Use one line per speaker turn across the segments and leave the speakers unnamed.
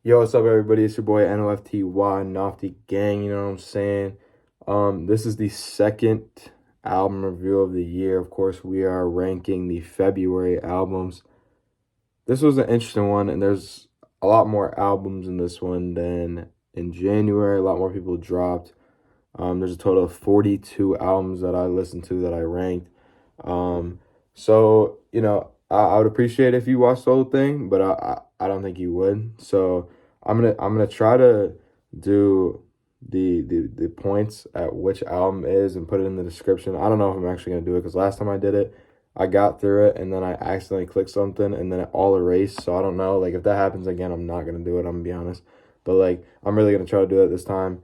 Yo, what's up, everybody? It's your boy Nofty, Nofty Gang. You know what I'm saying? This is the second album review of the year. Of course, we are ranking the February albums. This was an interesting one, and there's a lot more albums in this one than in January. A lot more people dropped. There's a total of 42 albums that I listened to that I ranked. I would appreciate it if you watched the whole thing, but I don't think you would. So I'm gonna try to do the points at which album is and put it in the description. I don't know if I'm actually gonna do it because last time I did it, I got through it and then I accidentally clicked something and then it all erased. So I don't know. Like if that happens again, I'm not gonna do it. I'm gonna be honest. But like I'm really gonna try to do it this time.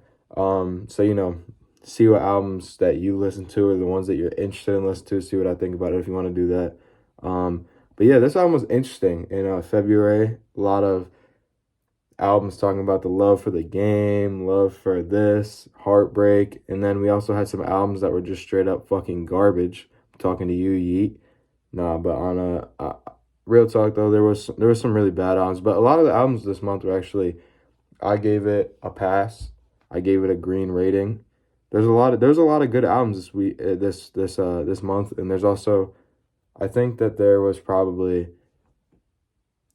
See what albums that you listen to or the ones that you're interested in listening to. See what I think about it if you want to do that. But yeah, this album was interesting. In February, a lot of albums talking about the love for the game, love for this, heartbreak, and then we also had some albums that were just straight up fucking garbage. I'm talking to you, Yeat. Nah, but on a real talk though, there was some really bad albums, but a lot of the albums this month were actually I gave it a pass. I gave it a green rating. There's a lot of good albums this week this month, and there's also I think that there was probably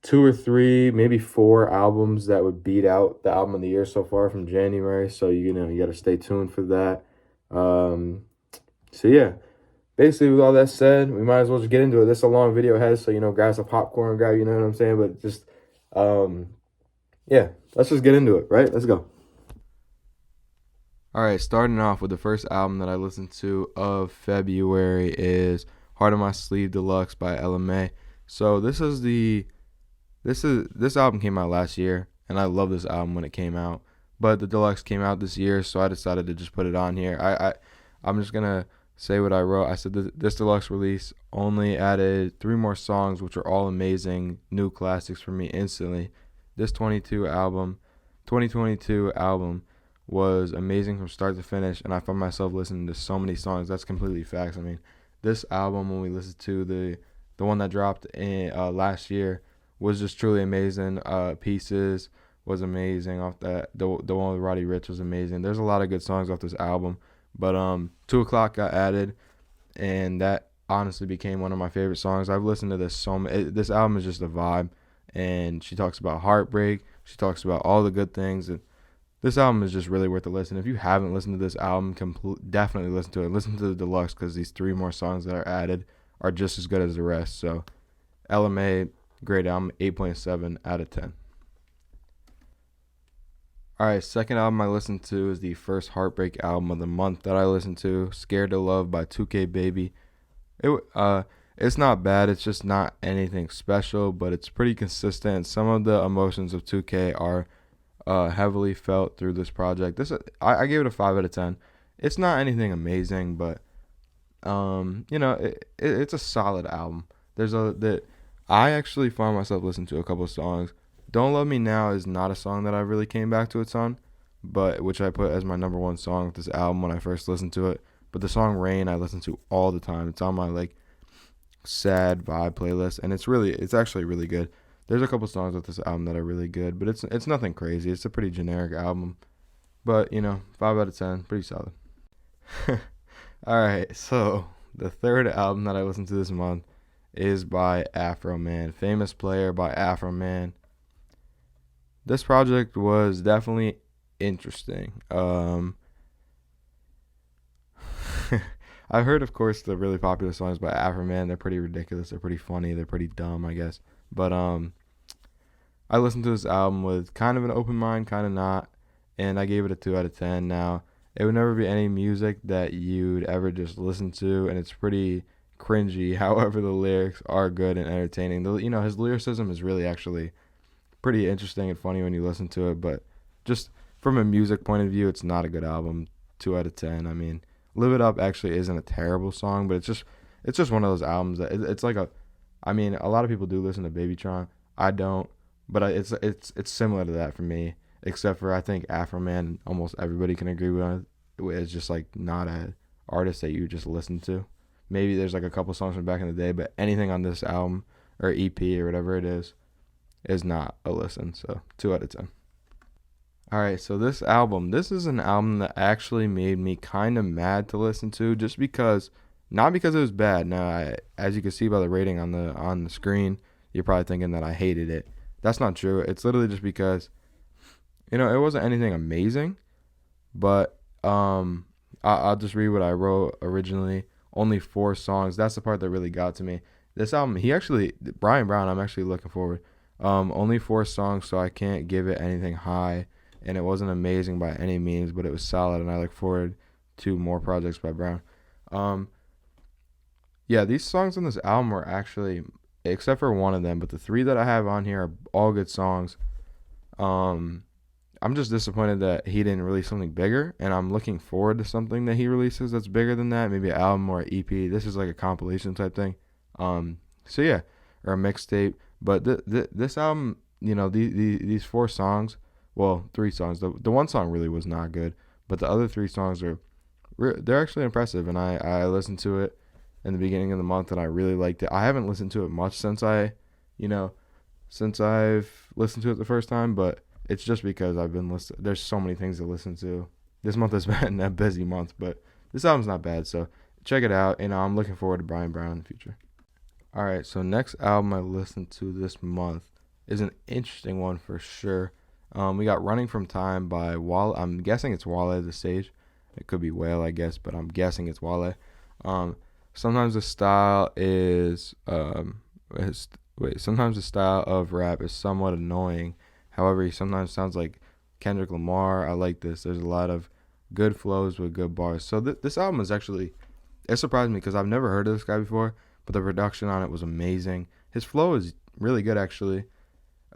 two or three, maybe four albums that would beat out the album of the year so far from January. So you got to stay tuned for that. So yeah, basically with all that said, we might as well just get into it. This is a long video ahead, so grab some popcorn, grab you know what I'm saying. But just yeah, let's just get into it, right? Let's go. All right, starting off with the first album that I listened to of February is Heart on My Sleeve Deluxe by LMA. So this album came out last year, and I love this album when it came out. But the Deluxe came out this year, so I decided to just put it on here. I'm just gonna say what I wrote. I said this Deluxe release only added 3 more songs, which are all amazing new classics for me instantly. This 2022 album was amazing from start to finish, and I found myself listening to so many songs. That's completely facts. I mean, this album, when we listened to the one that dropped in last year, was just truly amazing. Pieces was amazing off that. The one with Roddy Ricch was amazing. There's a lot of good songs off this album, but 2 O'Clock got added, and that honestly became one of my favorite songs. I've listened to this this album is just a vibe, and she talks about heartbreak. She talks about all the good things, and this album is just really worth a listen. If you haven't listened to this album, definitely listen to it. Listen to the Deluxe because these 3 more songs that are added are just as good as the rest. So, LMA, great album, 8.7 out of 10. All right, second album I listened to is the first heartbreak album of the month that I listened to, Scared to Love by 2K Baby. It's not bad. It's just not anything special, but it's pretty consistent. Some of the emotions of 2K are heavily felt through this project. I gave it a 5 out of 10. It's not anything amazing, but it's a solid album. I actually found myself listening to a couple of songs. Don't Love Me Now is not a song that I really came back to it on, but which I put as my number 1 song with this album when I first listened to it. But the song Rain I listen to all the time. It's on my like sad vibe playlist, and it's actually really good. There's a couple songs with this album that are really good, but it's nothing crazy. It's a pretty generic album, but 5 out of 10, pretty solid. All right, so the third album that I listened to this month is by AfroMan, Famous Player by AfroMan. This project was definitely interesting. I've heard, of course, the really popular songs by AfroMan. They're pretty ridiculous. They're pretty funny. They're pretty dumb, I guess. But I listened to this album with kind of an open mind, kind of not, and I gave it a 2 out of 10. Now, it would never be any music that you'd ever just listen to, and it's pretty cringy. However, the lyrics are good and entertaining. His lyricism is really actually pretty interesting and funny when you listen to it, but just from a music point of view, it's not a good album. 2 out of 10. I mean, Live It Up actually isn't a terrible song, but it's just one of those albums that it's like I mean, a lot of people do listen to Babytron. I don't, but it's similar to that for me, except for I think Afroman, almost everybody can agree with. It's just like not a artist that you just listen to. Maybe there's like a couple songs from back in the day, but anything on this album or EP or whatever it is is not a listen. So 2 out of 10. All right, so this is an album that actually made me kind of mad to listen to, just because, not because it was bad. Now, as you can see by the rating on the screen, you're probably thinking that I hated it. That's not true. It's literally just because, it wasn't anything amazing, but I'll just read what I wrote originally. Only 4 songs. That's the part that really got to me. This album, Brian Brown, I'm actually looking forward. Only 4 songs, so I can't give it anything high. And it wasn't amazing by any means, but it was solid, and I look forward to more projects by Brown. Yeah, these songs on this album were actually, except for one of them, but the 3 that I have on here are all good songs. I'm just disappointed that he didn't release something bigger, and I'm looking forward to something that he releases that's bigger than that, maybe an album or an EP. This is like a compilation type thing. So yeah, or a mixtape. But this album, these 4 songs. Well, 3 songs. The one song really was not good, but the other 3 songs they're actually impressive, and I listened to it in the beginning of the month, and I really liked it. I haven't listened to it much since I've listened to it the first time, but it's just because I've been listening. There's so many things to listen to. This month has been a busy month, but this album's not bad, so check it out. I'm looking forward to Brian Brown in the future. All right, so next album I listened to this month is an interesting one for sure. We got Running From Time by Wale. I'm guessing it's Wale the stage. It could be Wale, I guess, but I'm guessing it's Wale. Sometimes the style sometimes the style of rap is somewhat annoying. However, he sometimes sounds like Kendrick Lamar. I like this. There's a lot of good flows with good bars. So this album is actually, it surprised me because I've never heard of this guy before, but the production on it was amazing. His flow is really good, actually.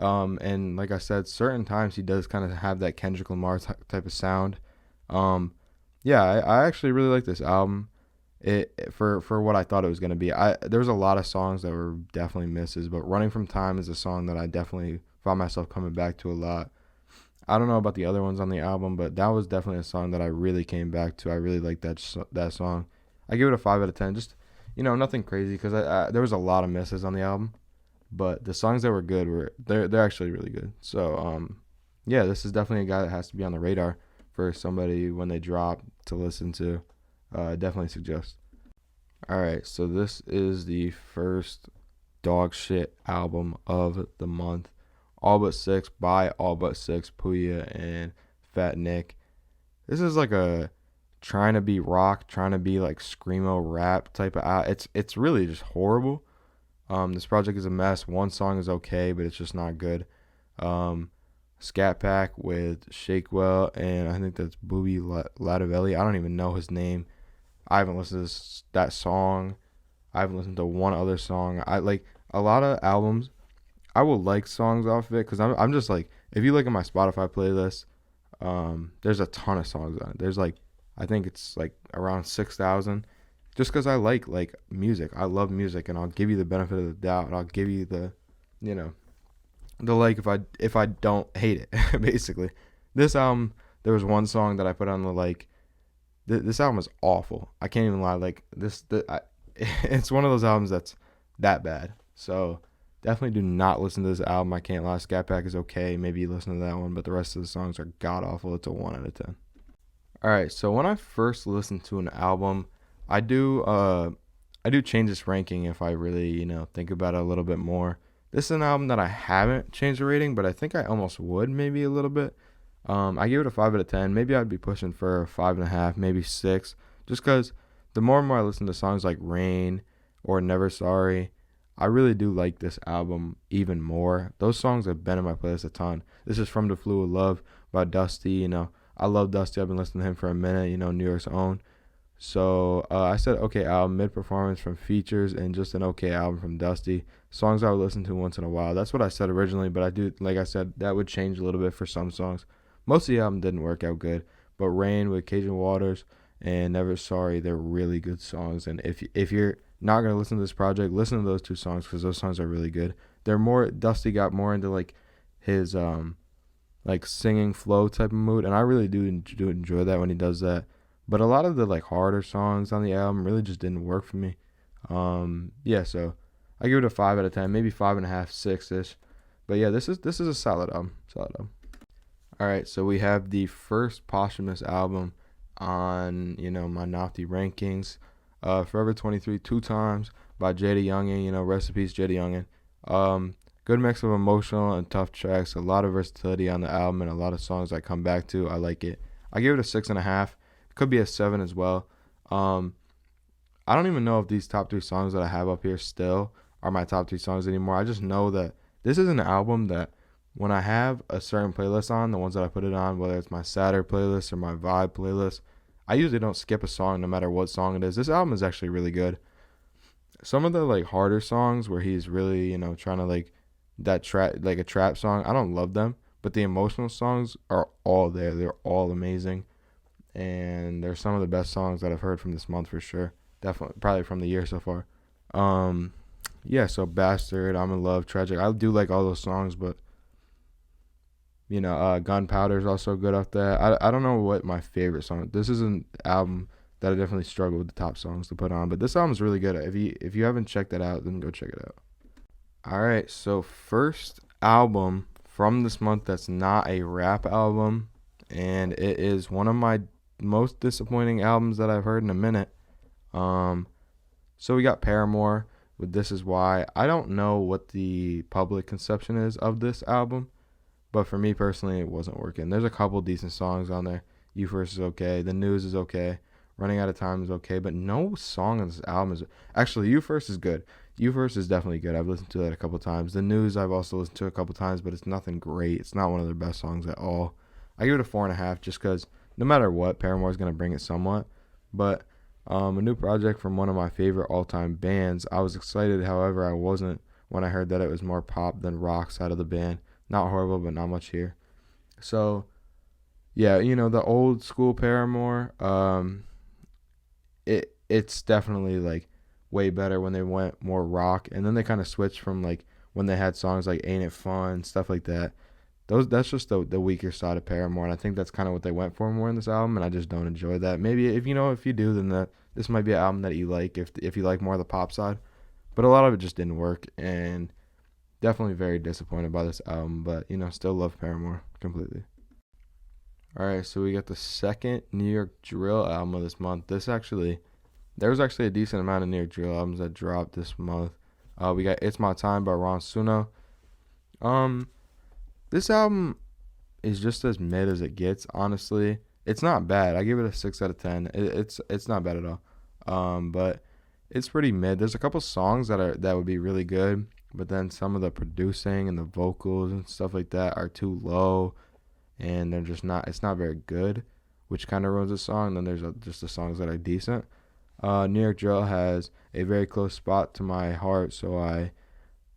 And like I said, certain times he does kind of have that Kendrick Lamar type of sound. Yeah, I actually really like this album. For what I thought it was gonna be. There was a lot of songs that were definitely misses, but Running From Time is a song that I definitely found myself coming back to a lot. I don't know about the other ones on the album, but that was definitely a song that I really came back to. I really liked that song. I give it a 5 out of 10. Just nothing crazy because there was a lot of misses on the album. But the songs that were good they're actually really good. So yeah, this is definitely a guy that has to be on the radar for somebody when they drop to listen to. Definitely suggest. All right, so this is the first dog shit album of the month. All But Six by All But Six, Puya and Fat Nick. This is like a trying to be rock, trying to be like screamo rap type of. It's really just horrible. This project is a mess. One song is okay, but it's just not good. Scat Pack with Shakewell, and I think that's Booby Ladavelli. I don't even know his name. I haven't listened to that song. I haven't listened to one other song. I like a lot of albums. I will like songs off of it because I'm just like, if you look at my Spotify playlist, there's a ton of songs on it. There's like, I think it's like around 6,000. Just because I like music. I love music, and I'll give you the benefit of the doubt. And I'll give you the, the like if I don't hate it, basically. This album, there was one song that I put on the like. This album is awful. I can't even lie. It's one of those albums that's that bad. So definitely do not listen to this album. I can't lie. Scat Pack is okay. Maybe you listen to that one, but the rest of the songs are god awful. It's a 1 out of 10. All right. So when I first listened to an album, I do change this ranking if I really, think about it a little bit more. This is an album that I haven't changed the rating, but I think I almost would maybe a little bit. I give it a 5 out of 10. Maybe I'd be pushing for a 5.5, maybe 6, just because the more and more I listen to songs like Rain or Never Sorry, I really do like this album even more. Those songs have been in my playlist a ton. This is From the Fluid Love by Dusty. I love Dusty. I've been listening to him for a minute, New York's own. So I said okay album, mid-performance from Features, and just an okay album from Dusty. Songs I would listen to once in a while. That's what I said originally, but I do, like I said, that would change a little bit for some songs. Most of the album didn't work out good, but Rain with Cajun Waters and Never Sorry, they're really good songs. And if you're not going to listen to this project, listen to those 2 songs because those songs are really good. Dusty got more into like his like singing flow type of mood, and I really do enjoy that when he does that. But a lot of the like harder songs on the album really just didn't work for me. Yeah, so I give it a 5 out of 10, maybe 5.5, 6-ish. But yeah, this is a solid album. Solid album. All right, so we have the first posthumous album on, my Nofty rankings. Forever 23 Two Times by JayDaYoungan. Rest in peace, JayDaYoungan. Good mix of emotional and tough tracks. A lot of versatility on the album and a lot of songs I come back to. I like it. I give it a 6.5. It could be a 7 as well. I don't even know if these top 3 songs that I have up here still are my top 3 songs anymore. I just know that this is an album that when I have a certain playlist on, the ones that I put it on, whether it's my sadder playlist or my vibe playlist, I usually don't skip a song no matter what song it is. This album is actually really good. Some of the harder songs where he's really, trying to that trap, a trap song, I don't love them, but the emotional songs are all there. They're all amazing. And they're some of the best songs that I've heard from this month for sure. Definitely, probably from the year so far. Yeah, so Bastard, I'm in Love, Tragic. I do like all those songs, but Gunpowder is also good up there. I don't know what my favorite song. This is an album that I definitely struggle with the top songs to put on, but this album is really good. If you haven't checked that out, then go check it out. All right, so first album from this month that's not a rap album, and it is one of my most disappointing albums that I've heard in a minute. So we got Paramore with This Is Why. I don't know what the public conception is of this album, but for me personally, it wasn't working. There's a couple decent songs on there. You First is okay. The News is okay. Running Out of Time is okay, but no song on this album is... Actually, You First is good. You First is definitely good. I've listened to that a couple times. The News I've also listened to a couple times, but it's nothing great. It's not one of their best songs at all. I give it a 4.5 just because no matter what, Paramore is going to bring it somewhat. But a new project from one of my favorite all-time bands. I was excited, however, I wasn't when I heard that it was more pop than rock side of the band. Not horrible, but not much here. So, yeah, the old school Paramore, it's definitely, way better when they went more rock. And then they kind of switched from, when they had songs like Ain't It Fun, stuff like that. That's just the weaker side of Paramore, and I think that's kind of what they went for more in this album, and I just don't enjoy that. Maybe if you do, then this might be an album that you like if you like more of the pop side. But a lot of it just didn't work, and definitely very disappointed by this album, but, still love Paramore completely. All right, so we got the second New York drill album of this month. There was actually a decent amount of New York drill albums that dropped this month. We got It's My Time by Suno. This album is just as mid as it gets, honestly. It's not bad. I give it a 6 out of 10. It's not bad at all. But it's pretty mid. There's a couple songs that would be really good, but then some of the producing and the vocals and stuff like that are too low, and they're just not. It's not very good, which kind of ruins the song. And then there's just the songs that are decent. New York drill has a very close spot to my heart, so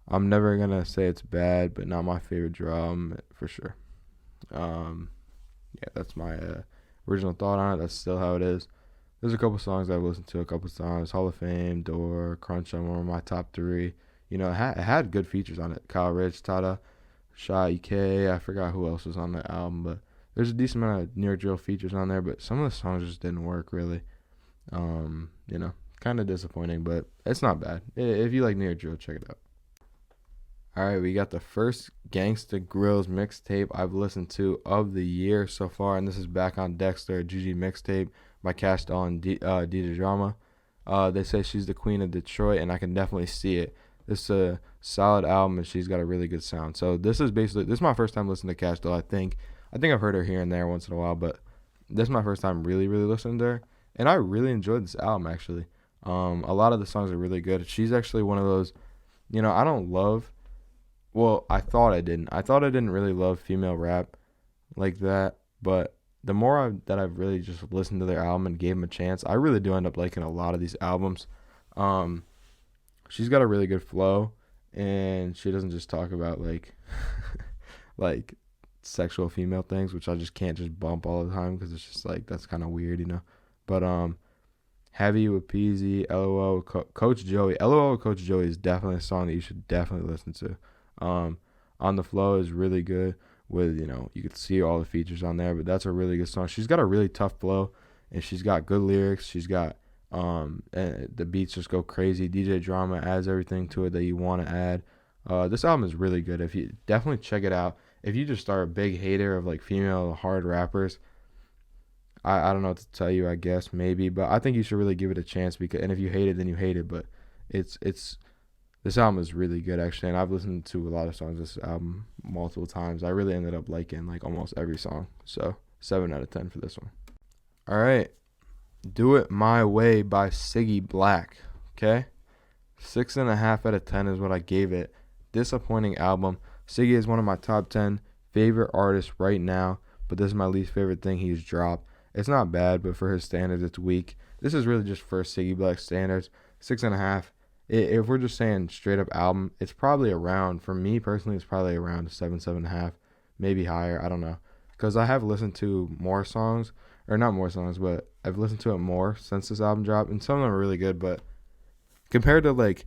I'm never going to say it's bad, but not my favorite drum for sure. Yeah, that's my original thought on it. That's still how it is. There's a couple songs I've listened to a couple times. Hall of Fame, Door, Crunch on one of my top 3. It had good features on it. Kyle Rich, Tada, Sha EK. I forgot who else was on that album, but there's a decent amount of New York drill features on there, but some of the songs just didn't work really. Kind of disappointing, but it's not bad. If you like New York drill, check it out. All right, we got the first Gangsta Grillz mixtape I've listened to of the year so far, and this is back on Dexter, GG mixtape by Kash and DJ Drama. They say she's the queen of Detroit, and I can definitely see it. This is a solid album, and she's got a really good sound. So this is my first time listening to Kash, though. I think I've heard her here and there once in a while, but this is my first time really, really listening to her, and I really enjoyed this album, actually. A lot of the songs are really good. She's actually one of those, I don't love... Well, I thought I didn't. I thought I didn't really love female rap like that, but the more that I've really just listened to their album and gave them a chance, I really do end up liking a lot of these albums. She's got a really good flow, and she doesn't just talk about like sexual female things, which I just can't just bump all the time because it's just that's kind of weird, But Heavy with Peasy, LOL with Coach Joey. LOL with Coach Joey is definitely a song that you should definitely listen to. On the Flow is really good with, you could see all the features on there, but that's a really good song. She's got a really tough flow, and she's got good lyrics. She's got, and the beats just go crazy. DJ Drama adds everything to it that you want to add. This album is really good. If you definitely check it out. If you just are a big hater of like female hard rappers, I don't know what to tell you. I guess maybe, but I think you should really give it a chance because. And if you hate it, then you hate it. But it's this album is really good actually, and I've listened to a lot of songs this album multiple times. I really ended up liking like almost every song. So 7 out of 10 for this one. All right, Do It My Way by Ciggy Blacc. Okay, 6.5 out of 10 is what I gave it. Disappointing album. Ciggy is one of my top 10 favorite artists right now, but this is my least favorite thing he's dropped. It's not bad, but for his standards, it's weak. This is really just for Ciggy Blacc standards. 6.5. If we're just saying straight up album, it's probably around, for me personally, it's probably around 7.5, maybe higher. I don't know. Because I have listened to more songs, or not more songs, but I've listened to it more since this album dropped, and some of them are really good, but compared to like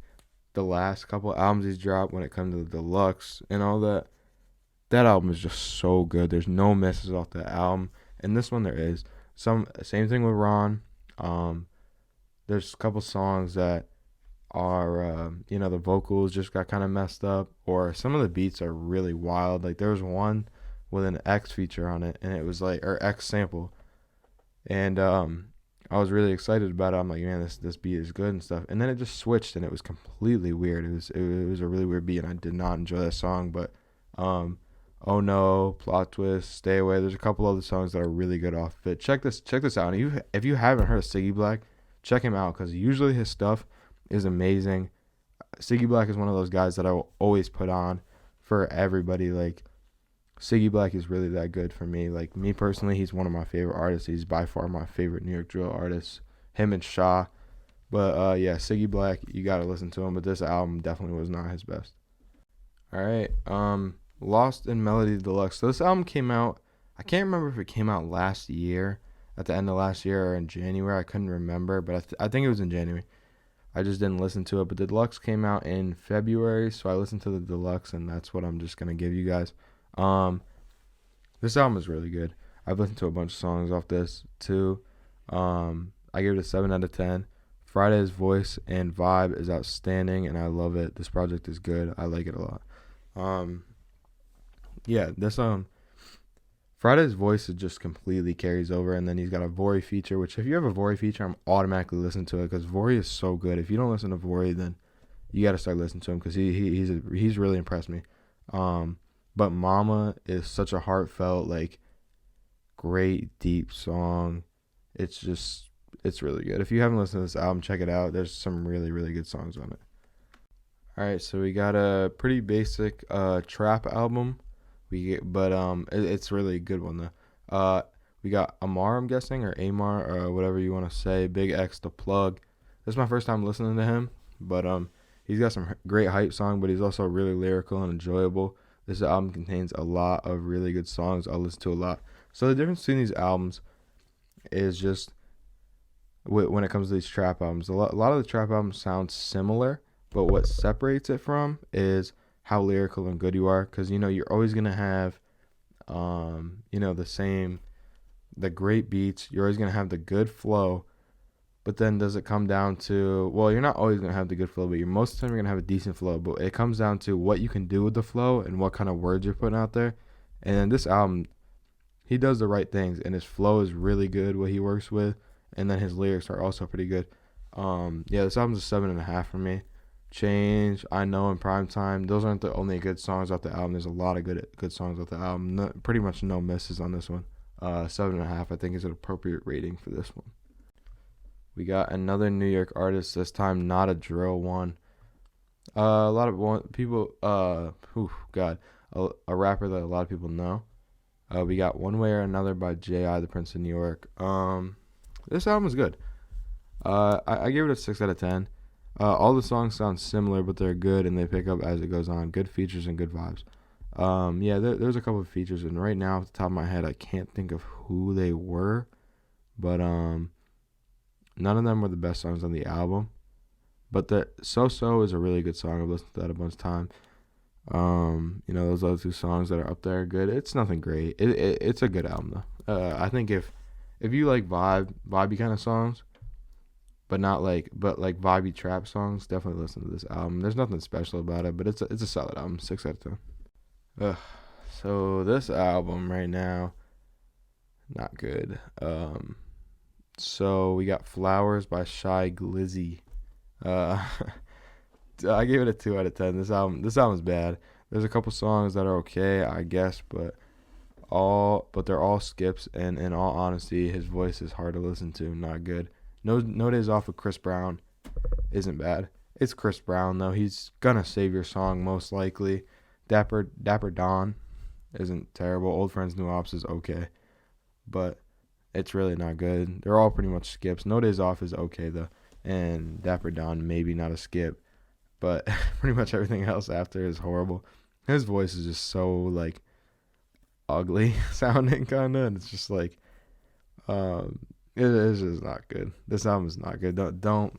the last couple albums he's dropped when it comes to the Deluxe and all that, that album is just so good. There's no misses off that album, and this one there is. Same thing with Ron. There's a couple songs that are the vocals just got kind of messed up, or some of the beats are really wild. Like there was one with an X feature on it, and it was like, or X sample, and I was really excited about it. I'm like, man, this beat is good and stuff. And then it just switched, and it was completely weird. It was a really weird beat, and I did not enjoy that song. But Oh No, Plot Twist, Stay Away. There's a couple other songs that are really good off of it. Check this out. And if you haven't heard of Ciggy Blacc, check him out because usually his stuff is amazing. Ciggy Blacc is one of those guys that I will always put on for everybody. Like Ciggy Blacc is really that good for me. Like me personally, he's one of my favorite artists. He's by far my favorite New York drill artist. Him and Shaw. But yeah, Ciggy Blacc, you gotta listen to him. But this album definitely was not his best. All right. Lost in Melody Deluxe. So this album came out, I can't remember if it came out last year, at the end of last year, or in January. I couldn't remember, but I think it was in January. I just didn't listen to it. But the Deluxe came out in February, so I listened to the Deluxe, and that's what I'm just going to give you guys. This album is really good. I've listened to a bunch of songs off this, too. I gave it a 7 out of 10. Friday's voice and vibe is outstanding, and I love it. This project is good. I like it a lot. Yeah, this Friday's voice is just completely carries over, and then he's got a Vori feature, which if you have a Vori feature, I'm automatically listening to it because Vori is so good. If you don't listen to Vori, then you got to start listening to him because he's really impressed me. But Mama is such a heartfelt, like, great, deep song. It's really good. If you haven't listened to this album, check it out. There's some really, really good songs on it. All right, so we got a pretty basic trap album. It's really a good one though. We got AMAR, I'm guessing, or AMAR, or whatever you want to say. BigXThaPlug. This is my first time listening to him, but he's got some great hype song, but he's also really lyrical and enjoyable. This album contains a lot of really good songs I'll listen to a lot. So the difference between these albums is just when it comes to these trap albums. A lot of the trap albums sound similar, but what separates it from is how lyrical and good you are, because you're always gonna have the great beats. You're always gonna have the good flow, but then does it come down to, well, you're not always gonna have the good flow, but most of the time you're gonna have a decent flow, but it comes down to what you can do with the flow and what kind of words you're putting out there. And then this album, he does the right things, and his flow is really good, what he works with, and then his lyrics are also pretty good. This album's a 7.5 for me. Change, I Know, and Prime Time. Those aren't the only good songs off the album. There's a lot of good songs off the album. Pretty much no misses on this one. 7.5, I think, is an appropriate rating for this one. We got another New York artist, this time not a drill one. A lot of people, a rapper that a lot of people know. We got One Way or Another by J.I., the Prince of New York. This album is good. I gave it a 6 out of 10. All the songs sound similar, but they're good, and they pick up as it goes on. Good features and good vibes. There's a couple of features, and right now, off the top of my head, I can't think of who they were, but none of them were the best songs on the album. But the So is a really good song. I've listened to that a bunch of times. Those other two songs that are up there are good. It's nothing great. It's a good album though. I think if you like vibey kind of songs, but not like vibey trap songs. Definitely listen to this album. There's nothing special about it, but it's a solid album. 6 out of 10. Ugh. So this album right now, not good. So we got Flowers by Glizzy. I gave it a 2 out of 10. This album's bad. There's a couple songs that are okay, I guess, but they're all skips, and in all honesty, his voice is hard to listen to. Not good. No Days Off with Chris Brown isn't bad. It's Chris Brown though. He's gonna save your song most likely. Dapper Don isn't terrible. Old Friends New Ops is okay, but it's really not good. They're all pretty much skips. No Days Off is okay though, and Dapper Don maybe not a skip, but pretty much everything else after is horrible. His voice is just so like ugly sounding kinda, and it's just like it is just not good. This album is not good. Don't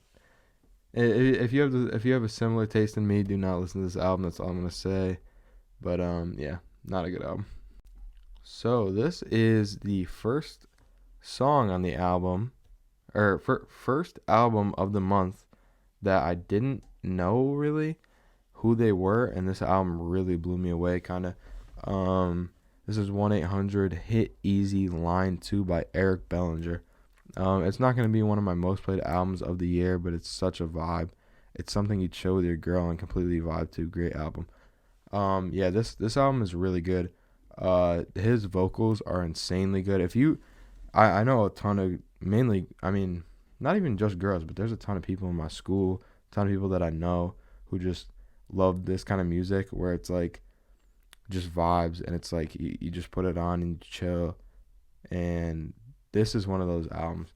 if you have a similar taste than me, do not listen to this album. That's all I'm gonna say. But yeah, not a good album. So this is the first song on the album, or first album of the month that I didn't know really who they were, and this album really blew me away kind of. This is 1-800-HIT-EAZY Line 2 by Eric Bellinger. It's not going to be one of my most played albums of the year, but it's such a vibe. It's something you'd show with your girl and completely vibe to. Great album. Yeah, this album is really good. His vocals are insanely good. I know a ton of, mainly, I mean, not even just girls, but there's a ton of people in my school, a ton of people that I know who just love this kind of music where it's like just vibes, and it's like you just put it on and chill. And this is one of those albums.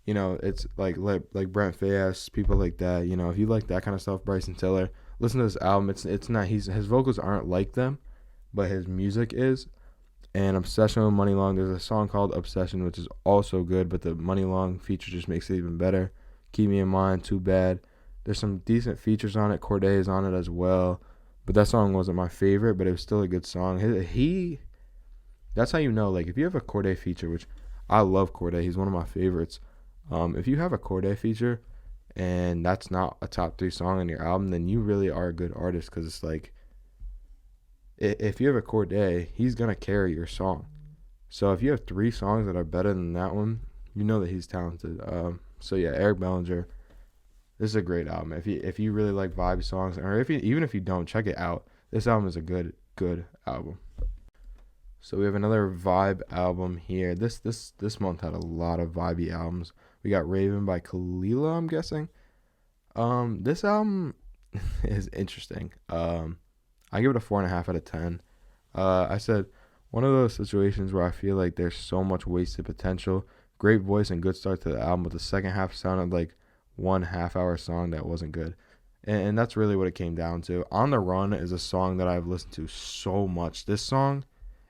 You know, it's like Brent Faiyaz, people like that. You know, if you like that kind of stuff, Bryson Tiller, listen to this album. It's not, his vocals aren't like them, but his music is. And Obsession with Money Long, there's a song called Obsession, which is also good, but the Money Long feature just makes it even better. Keep Me in Mind, Too Bad. There's some decent features on it. Cordae is on it as well, but that song wasn't my favorite, but it was still a good song. That's how you know, like, if you have a Cordae feature, which I love Cordae, he's one of my favorites. If you have a Cordae feature and that's not a top 3 song on your album, then you really are a good artist, because it's like, if you have a Cordae, he's going to carry your song. So if you have 3 songs that are better than that one, you know that he's talented. So yeah, Eric Bellinger, this is a great album. If you really like vibe songs, or even if you don't, check it out. This album is a good album. So we have another vibe album here. This month had a lot of vibey albums. We got Raven by Kelela, I'm guessing. This album is interesting. I give it a 4.5 out of 10. I said one of those situations where I feel like there's so much wasted potential. Great voice and good start to the album, but the second half sounded like 1 half-hour song that wasn't good. And that's really what it came down to. On the Run is a song that I've listened to so much. This song,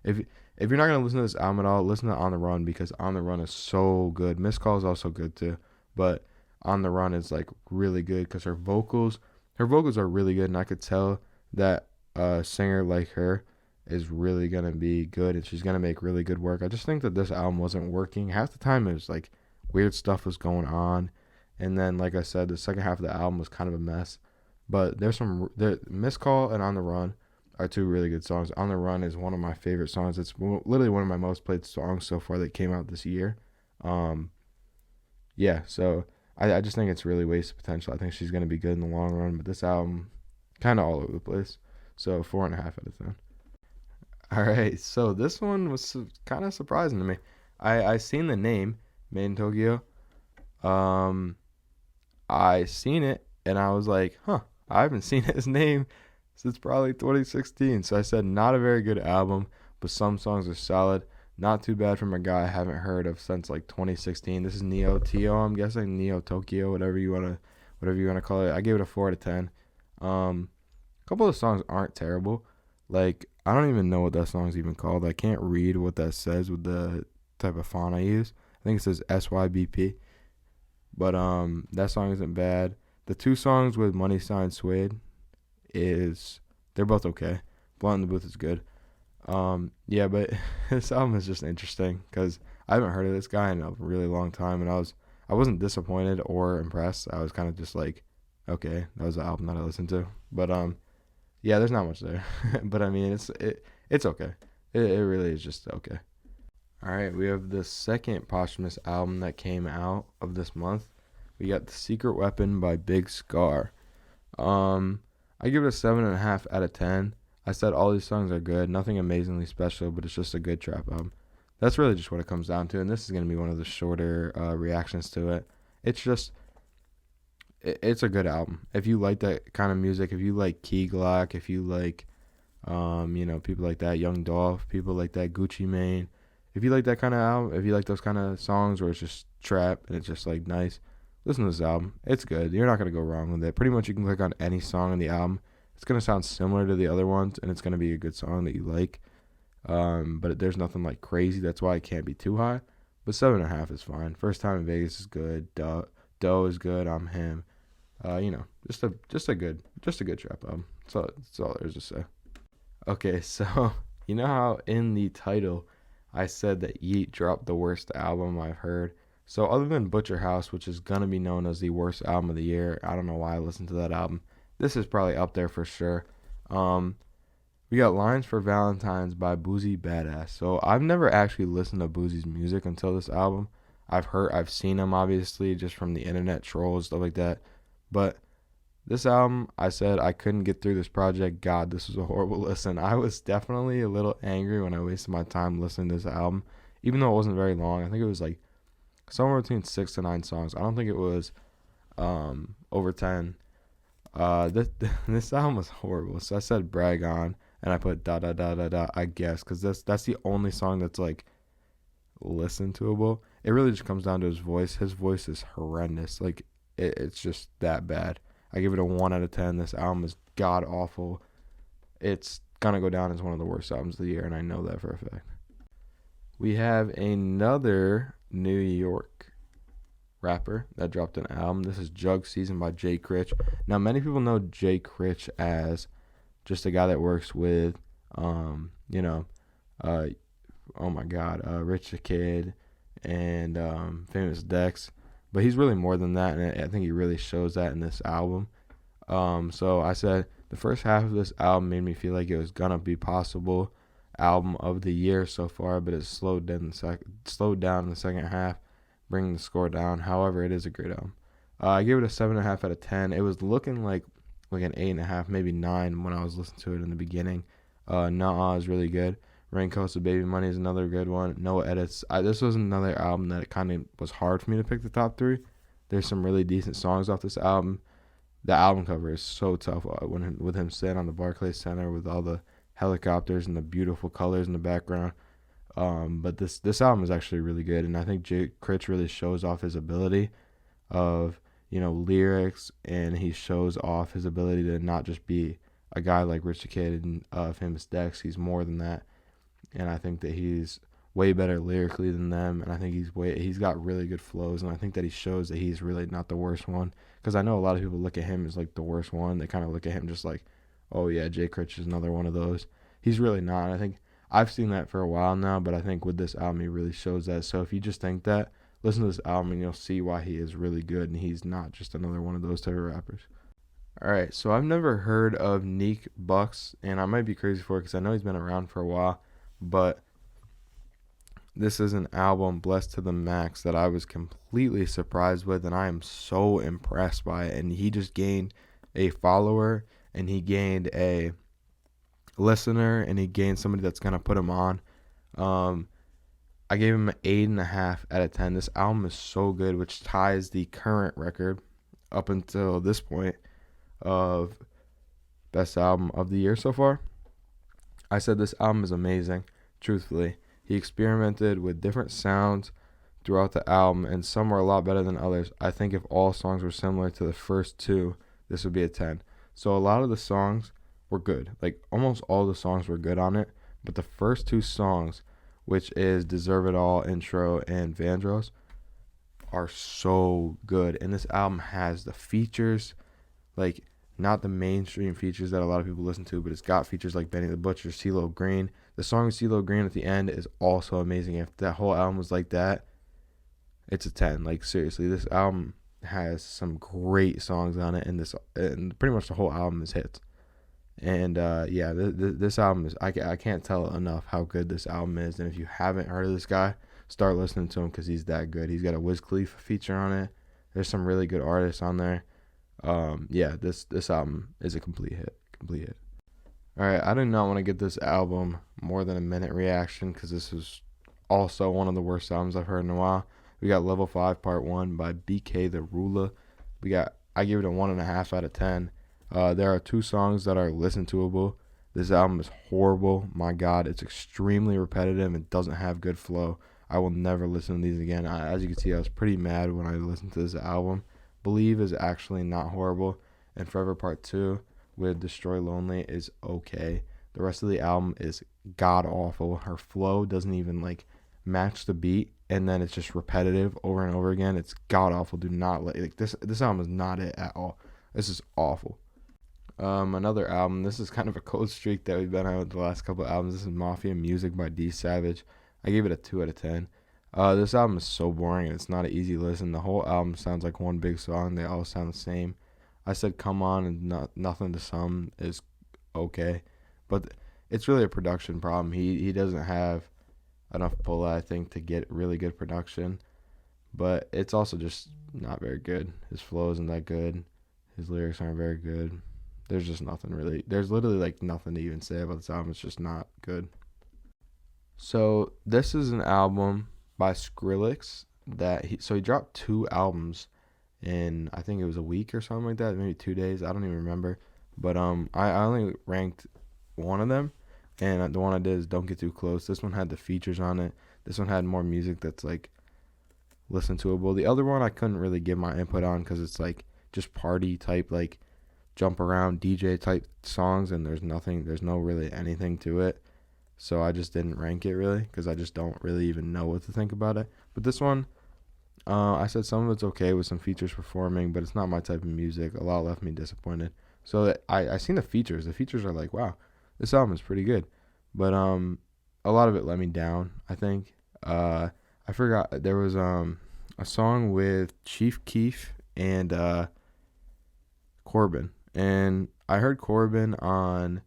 if you're not going to listen to this album at all, listen to On the Run, because On the Run is so good. Missed Call is also good too, but On the Run is like really good because her vocals are really good, and I could tell that a singer like her is really going to be good, and she's going to make really good work. I just think that this album wasn't working. Half the time it was like weird stuff was going on, and then, like I said, the second half of the album was kind of a mess. But Missed Call and On the Run are 2 really good songs. On the Run is one of my favorite songs. It's literally one of my most played songs so far that came out this year. Yeah, so I just think it's really wasted potential. I think she's going to be good in the long run, but this album, kind of all over the place. So 4.5 out of 10. All right, so this one was kind of surprising to me. I seen the name, MadeinTYO. I seen it, and I was like, I haven't seen his name since probably 2016. So I said, not a very good album, but some songs are solid. Not too bad from a guy I haven't heard of since like 2016. This is Neo-Tio, I'm guessing, Neo-Tokyo, whatever you wanna call it. I gave it a 4 out of 10. A couple of songs aren't terrible. Like, I don't even know what that song's even called. I can't read what that says with the type of font I use. I think it says SYBP. But that song isn't bad. The 2 songs with Money Sign Suede they're both okay. Blunt in the Booth is good. Yeah, but this album is just interesting because I haven't heard of this guy in a really long time, and I I wasn't disappointed or impressed. I was kind of just like, okay, that was the album that I listened to. But yeah, there's not much there. But I mean, it's okay. It really is just okay. All right, we have the second posthumous album that came out of this month. We got The Secret Weapon by Big Scarr. I give it a 7.5 out of 10. I said all these songs are good, nothing amazingly special, but it's just a good trap album. That's really just what it comes down to, and this is going to be one of the shorter reactions to it. It's just, it's a good album. If you like that kind of music, if you like Ciggy Blacc, if you like, people like that, Young Dolph, people like that, Gucci Mane, if you like that kind of album, if you like those kind of songs where it's just trap and it's just like nice, listen to this album. It's good. You're not going to go wrong with it. Pretty much you can click on any song in the album. It's going to sound similar to the other ones, and it's going to be a good song that you like. But there's nothing like crazy. That's why it can't be too high. But 7.5 is fine. First Time in Vegas is good. Doe is good. I'm Him. Just a good trap album. That's all there is to say. Okay, so you know how in the title I said that Yeat dropped the worst album I've heard. So other than Butcher House, which is going to be known as the worst album of the year, I don't know why I listened to that album. This is probably up there for sure. We got Lines for Valentines by Boozy Badass. So I've never actually listened to Boozy's music until this album. I've seen him obviously just from the internet trolls, stuff like that. But this album, I said I couldn't get through this project. God, this was a horrible listen. I was definitely a little angry when I wasted my time listening to this album, even though it wasn't very long. I think it was like somewhere between 6 to 9 songs. I don't think it was over 10. This album was horrible. So I said Brag On, and I put da da da da da, I guess, because that's the only song that's like listen toable. It really just comes down to his voice. His voice is horrendous. Like it's just that bad. I give it a 1 out of 10. This album is god awful. It's gonna go down as one of the worst albums of the year, and I know that for a fact. We have another New York rapper that dropped an album. This is Jugg Season by Jay Critch. Now, many people know Jay Critch as just a guy that works with, oh my God, Rich the Kid and Famous Dex. But he's really more than that, and I think he really shows that in this album. So I said the first half of this album made me feel like it was gonna be possible album of the year so far, but it slowed down in the second half, bringing the score down. However, it is a great album. I gave it a 7.5 out of 10. It was looking like an 8.5, maybe 9 when I was listening to it in the beginning. Nah is really good. Raincoats of Baby Money is another good one. No Edits. This was another album that it kind of was hard for me to pick the top 3. There's some really decent songs off this album. The album cover is so tough with him sitting on the Barclays Center with all the helicopters and the beautiful colors in the background. But this album is actually really good, and I think Jay Critch really shows off his ability of lyrics, and he shows off his ability to not just be a guy like Rich the Kid and Famous Dex. He's more than that. And I think that he's way better lyrically than them, and I think he's got really good flows, and I think that he shows that he's really not the worst one, because I know a lot of people look at him as like the worst one. They kind of look at him just like, oh yeah, Jay Critch is another one of those. He's really not. And I think I've seen that for a while now, but I think with this album he really shows that. So if you just think that, listen to this album and you'll see why he is really good, and he's not just another one of those type of rappers. Alright, so I've never heard of Neek Bucks, and I might be crazy for it because I know he's been around for a while. But this is an album, Blessed to the Max, that I was completely surprised with, and I am so impressed by it. And he just gained a follower, and he gained a listener, and he gained somebody that's going to put him on. I gave him an 8.5 out of 10. This album is so good, which ties the current record up until this point of best album of the year so far. I said this album is amazing, truthfully. He experimented with different sounds throughout the album, and some were a lot better than others. I think if all songs were similar to the first 2, this would be a 10. So a lot of the songs were good. Like, almost all the songs were good on it, but the first 2 songs, which is Deserve It All Intro and Vandross, are so good. And this album has the features, like, not the mainstream features that a lot of people listen to, but it's got features like Benny the Butcher, CeeLo Green. The song with CeeLo Green at the end is also amazing. If that whole album was like that, it's a 10. Like, seriously, this album has some great songs on it, and pretty much the whole album is hits. And yeah, this album is, I can't tell enough how good this album is. And if you haven't heard of this guy, start listening to him because he's that good. He's got a Wiz Khalifa feature on it. There's some really good artists on there. Yeah, this album is a complete hit. All right, I do not want to get this album more than a minute reaction because this is also one of the worst albums I've heard in a while. We got Level 5 Part 1 by BK the Ruler. I give it a 1.5 out of 10. There are 2 songs that are listen toable. This album is horrible. My God, it's extremely repetitive and doesn't have good flow. I will never listen to these again. As you can see, I was pretty mad when I listened to this album. Believe is actually not horrible. And Forever Part 2 with Destroy Lonely is okay. The rest of the album is god awful. Her flow doesn't even like match the beat, and then it's just repetitive over and over again. It's god awful. Do not like this album is not it at all. This is awful. Another album. This is kind of a cold streak that we've been on with the last couple of albums. This is Mafia Musik by D Savage. I gave it a 2 out of 10. This album is so boring and it's not an easy listen. The whole album sounds like one big song. They all sound the same. I said Come On and Nothing to Some is okay, but it's really a production problem. He doesn't have enough pull, I think, to get really good production, but it's also just not very good. His flow isn't that good. His lyrics aren't very good. There's just nothing really. There's literally like nothing to even say about this album. It's just not good. So this is an album by Skrillex that he dropped 2 albums in, I think it was a week or something like that, maybe 2 days. I don't even remember. But I only ranked one of them, and the one I did is Don't Get Too Close. This one had the features on it. This one had more music that's like listen toable. The other one I couldn't really give my input on because it's like just party type, like jump around DJ type songs, and there's no really anything to it. So I just didn't rank it really because I just don't really even know what to think about it. But this one, I said some of it's okay with some features performing, but it's not my type of music. A lot left me disappointed. So I seen the features. The features are like, wow, this album is pretty good. But a lot of it let me down, I think. I forgot there was a song with Chief Keef and Corbin. And I heard Corbin on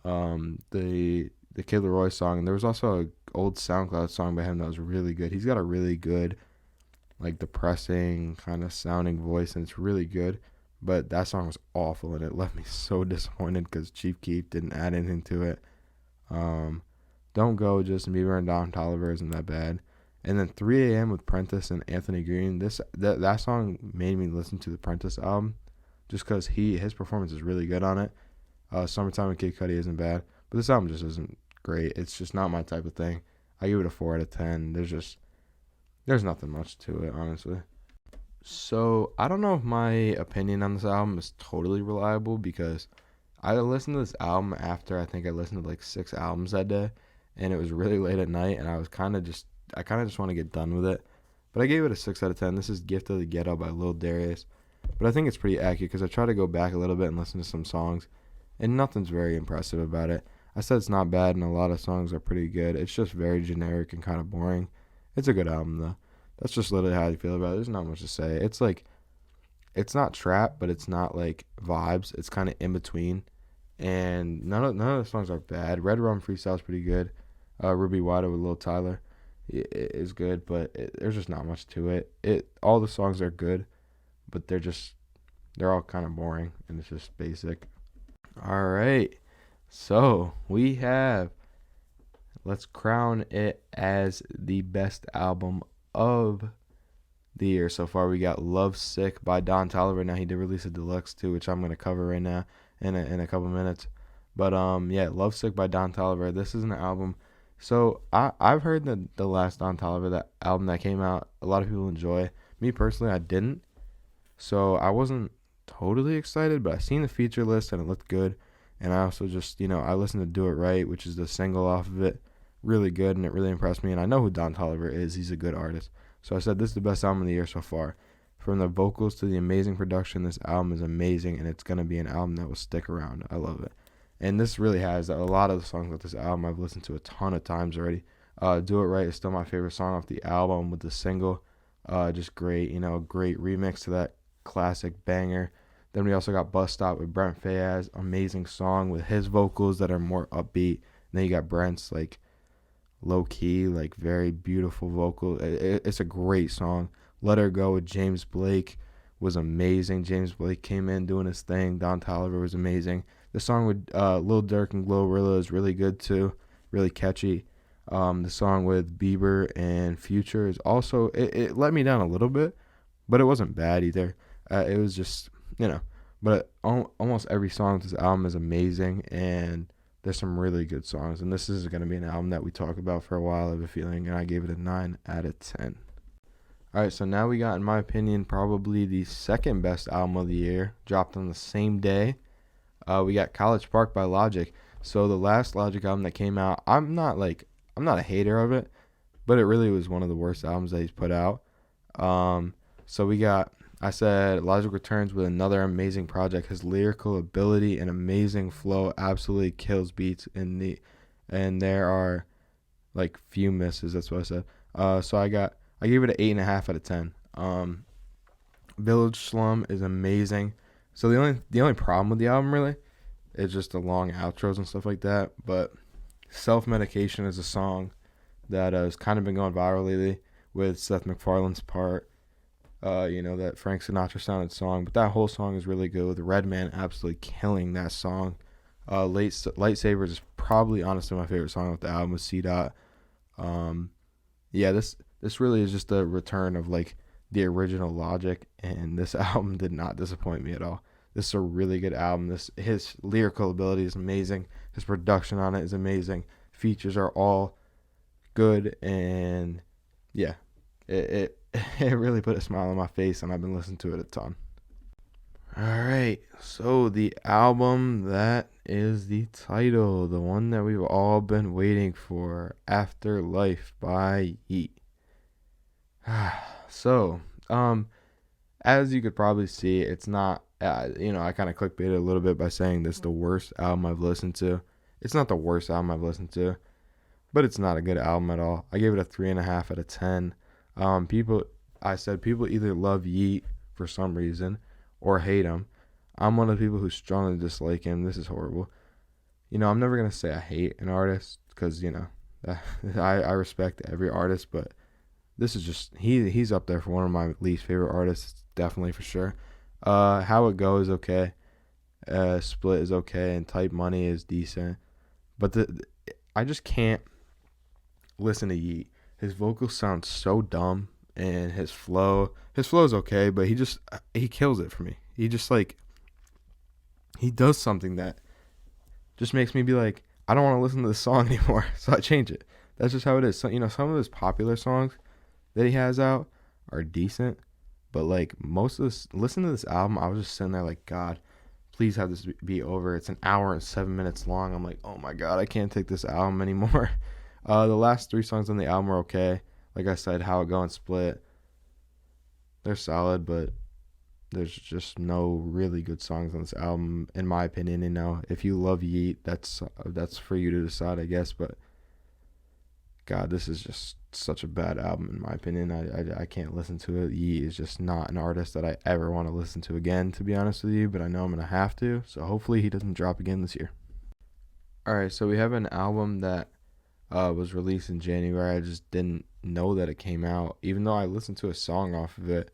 the Kid Laroi song, and there was also an old SoundCloud song by him that was really good. He's got a really good, like, depressing kind of sounding voice, and it's really good. But that song was awful, and it left me so disappointed because Chief Keef didn't add anything to it. Don't Go, Justin Bieber and Don Tolliver isn't that bad. And then 3 a.m. with Prentice and Anthony Green. That song made me listen to the Prentice album just because his performance is really good on it. Summertime with Kid Cudi isn't bad. But this album just isn't great. It's just not my type of thing. I give it a 4 out of 10. There's nothing much to it, honestly. So I don't know if my opinion on this album is totally reliable because I listened to this album after I think I listened to like 6 albums that day, and it was really late at night, and I kind of just want to get done with it. But I gave it a 6 out of 10. This is Gift of the Ghetto by Lil Darius. But I think it's pretty accurate because I tried to go back a little bit and listen to some songs, and nothing's very impressive about it. I said it's not bad, and a lot of songs are pretty good. It's just very generic and kind of boring. It's a good album, though. That's just literally how I feel about it. There's not much to say. It's like, it's not trap, but it's not like vibes. It's kind of in between. And none of the songs are bad. Red Rum Freestyle is pretty good. Ruby Wada with Lil Tyler is good, but there's just not much to it. All the songs are good, but they're all kind of boring, and it's just basic. All right. So we have, let's crown it as the best album of the year so far. We got Love Sick by Don Tolliver. Now he did release a deluxe too, which I'm going to cover right now in a couple minutes. But yeah, Love Sick by Don Tolliver. This is an album. So I've heard the last Don Tolliver, that album that came out, a lot of people enjoy. Me personally, I didn't. So I wasn't totally excited, but I seen the feature list and it looked good. And I also just, I listened to Do It Right, which is the single off of it. Really good, and it really impressed me. And I know who Don Tolliver is. He's a good artist. So I said this is the best album of the year so far. From the vocals to the amazing production, this album is amazing, and it's going to be an album that will stick around. I love it. And this really has. A lot of the songs of this album I've listened to a ton of times already. Do It Right is still my favorite song off the album with the single. Just great, great remix to that classic banger. Then we also got Bus Stop with Brent Faiyaz, amazing song with his vocals that are more upbeat. And then you got Brent's like low key, like very beautiful vocal. It's a great song. Let Her Go with James Blake was amazing. James Blake came in doing his thing. Don Tolliver was amazing. The song with Lil Durk and Glorilla is really good too, really catchy. The song with Bieber and Future is also, it let me down a little bit, but it wasn't bad either. It was just, but almost every song to this album is amazing, and there's some really good songs. And this is going to be an album that we talk about for a while, I have a feeling, and I gave it a 9 out of 10. All right, so now we got, in my opinion, probably the second best album of the year, dropped on the same day. We got College Park by Logic. So the last Logic album that came out, I'm not a hater of it, but it really was one of the worst albums that he's put out. So we got, I said, Logic returns with another amazing project. His lyrical ability and amazing flow absolutely kills beats and there are like few misses. That's what I said. So I gave it an 8.5 out of 10. Village Slum is amazing. So the only problem with the album really is just the long outros and stuff like that. But Self Medication is a song that has kind of been going viral lately with Seth MacFarlane's part. That Frank Sinatra sounded song, but that whole song is really good with Redman absolutely killing that song. Lightsabers is probably honestly my favorite song off the album with C. This really is just a return of like the original Logic, and this album did not disappoint me at all. This is a really good album. His lyrical ability is amazing. His production on it is amazing. Features are all good, and yeah, it really put a smile on my face, and I've been listening to it a ton. All right, so the album that is the title, the one that we've all been waiting for, Afterlife by Yeat. So, as you could probably see, it's not, I kind of clickbaited a little bit by saying this is the worst album I've listened to. It's not the worst album I've listened to, but it's not a good album at all. I gave it a 3.5 out of 10. People either love Yeat for some reason or hate him. I'm one of the people who strongly dislike him. This is horrible. I'm never going to say I hate an artist because, I respect every artist, but this is just, he's up there for one of my least favorite artists, definitely for sure. How It Go is okay. Split is okay, and Type Money is decent. But I just can't listen to Yeat. His vocals sound so dumb, and his flow is okay, but he kills it for me. He just he does something that just makes me be like, I don't want to listen to this song anymore, so I change it. That's just how it is. So, some of his popular songs that he has out are decent, but most of this, listen to this album, I was just sitting there like, God, please have this be over. It's an hour and 7 minutes long. I'm like, oh my God, I can't take this album anymore. The last 3 songs on the album are okay. Like I said, How It Go and Split, they're solid, but there's just no really good songs on this album, in my opinion. If you love Yeat, that's for you to decide, I guess. But God, this is just such a bad album, in my opinion. I can't listen to it. Yeat is just not an artist that I ever want to listen to again, to be honest with you. But I know I'm gonna have to. So hopefully he doesn't drop again this year. All right, so we have an album that was released in January. I just didn't know that it came out, even though I listened to a song off of it.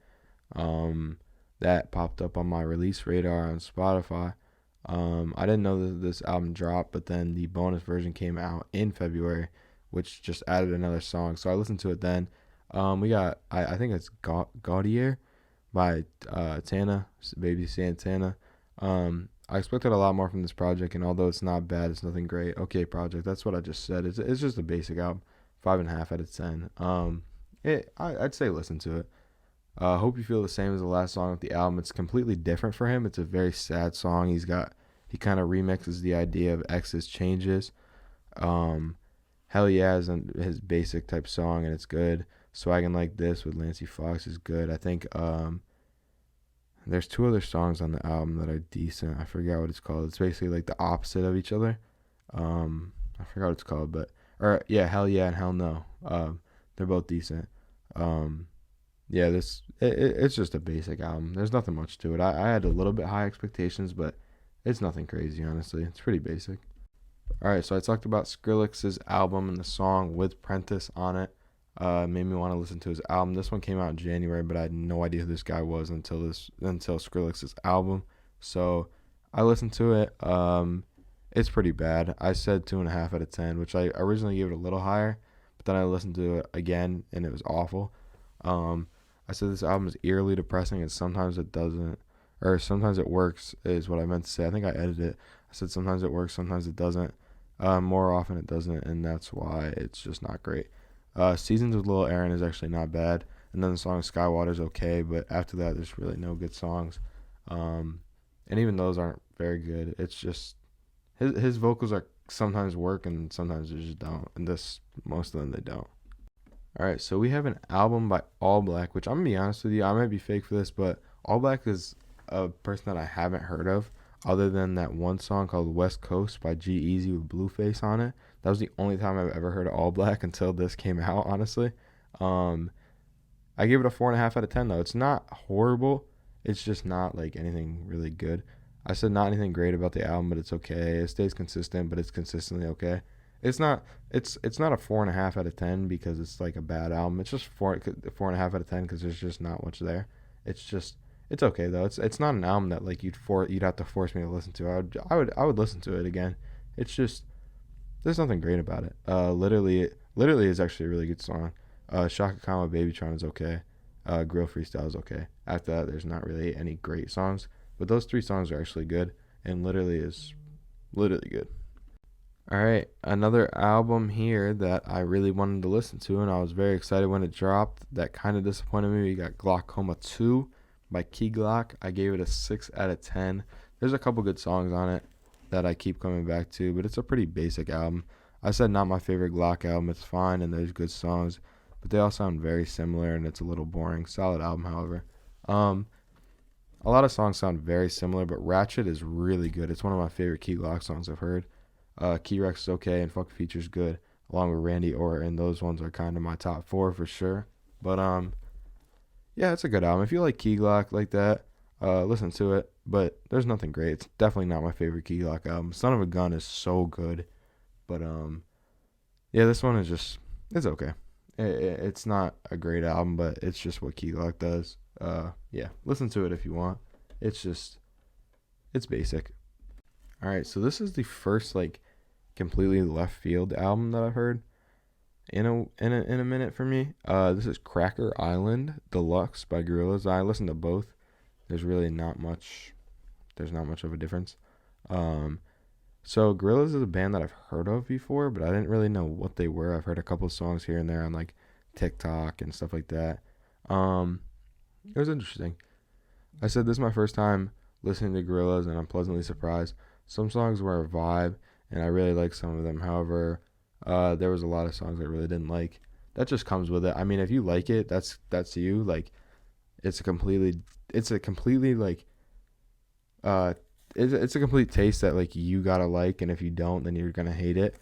That popped up on my release radar on Spotify. I didn't know that this album dropped, but then the bonus version came out in February, which just added another song. So I listened to it then. We got, I think it's Gaudier by Tana, Baby Santana. I expected a lot more from this project, and although it's not bad, it's nothing great. Okay, project, that's what I just said. It's just a basic album, 5.5 out of 10. I'd say listen to it. Hope you feel the same as the last song of the album. It's completely different for him. It's a very sad song. He kind of remixes the idea of ex's changes. Hell Yeah is his basic type song, and it's good. Swaggin' Like This with Lancey Fox is good. I think there's 2 other songs on the album that are decent. I forgot what it's called. It's basically like the opposite of each other. I forgot what it's called, Hell Yeah and Hell No. They're both decent. yeah, it's just a basic album. There's nothing much to it. I had a little bit high expectations, but it's nothing crazy, honestly. It's pretty basic. All right, so I talked about Skrillex's album and the song with Prentice on it. Made me want to listen to his album. This one came out in January, but I had no idea who this guy was until Skrillex's album. So I listened to it. It's pretty bad. I said 2.5 out of 10, which I originally gave it a little higher, but then I listened to it again and it was awful. I said this album is eerily depressing, and sometimes it doesn't, or sometimes it works, is what I meant to say. I think I edited it. I said sometimes it works, sometimes it doesn't. More often it doesn't, and that's why it's just not great. Seasons with Lil Aaron is actually not bad, and then the song Skywater's okay, but after that, there's really no good songs. And even those aren't very good. It's just his vocals are sometimes work and sometimes they just don't, and most of them they don't. All right, so we have an album by All Black, which I'm gonna be honest with you, I might be fake for this, but All Black is a person that I haven't heard of, other than that one song called West Coast by G-Eazy with Blueface on it. That was the only time I've ever heard of All Black until this came out, honestly. I gave it a 4.5 out of 10 though. It's not horrible. It's just not like anything really good. I said not anything great about the album, but it's okay. It stays consistent, but it's consistently okay. It's not a 4.5 out of 10 because it's like a bad album. It's just 4.5 out of 10 because there's just not much there. It's okay though. It's not an album that like you'd have to force me to listen to. I would listen to it again. It's just there's nothing great about it. Literally is actually a really good song. Shaka Khan with Babytron is okay. Grill Freestyle is okay. After that, there's not really any great songs, but those 3 songs are actually good, and literally is literally good. All right, another album here that I really wanted to listen to, and I was very excited when it dropped. That kind of disappointed me. We got Glockoma 2 by Ciggy Blacc. I gave it a 6 out of 10. There's a couple good songs on it that I keep coming back to, but it's a pretty basic album. I said not my favorite Glock album. It's fine, and there's good songs, but they all sound very similar, and it's a little boring. Solid album, however. A lot of songs sound very similar, but Ratchet is really good. It's one of my favorite Ciggy Blacc songs I've heard. Key Rex is okay, and Fuck Features good, along with Randy Orton. Those ones are kind of my top 4 for sure. But yeah, it's a good album. If you like Ciggy Blacc like that, listen to it. But there's nothing great. It's definitely not my favorite Ciggy Blacc album. Son of a Gun is so good, but yeah, this one is just it's okay. It's not a great album, but it's just what Ciggy Blacc does. Yeah, listen to it if you want. It's basic. All right, so this is the first like completely left field album that I've heard in a minute for me. This is Cracker Island Deluxe by Gorillaz. I listened to both. There's really not much. There's not much of a difference. So Gorillaz is a band that I've heard of before, but I didn't really know what they were. I've heard a couple of songs here and there on like TikTok and stuff like that. It was interesting. I said this is my first time listening to Gorillaz, and I'm pleasantly surprised. Some songs were a vibe, and I really like some of them. However, there was a lot of songs I really didn't like. That just comes with it. I mean, if you like it, that's you. Like, it's a completely like, it's a complete taste that like you gotta like, and if you don't, then you're gonna hate it.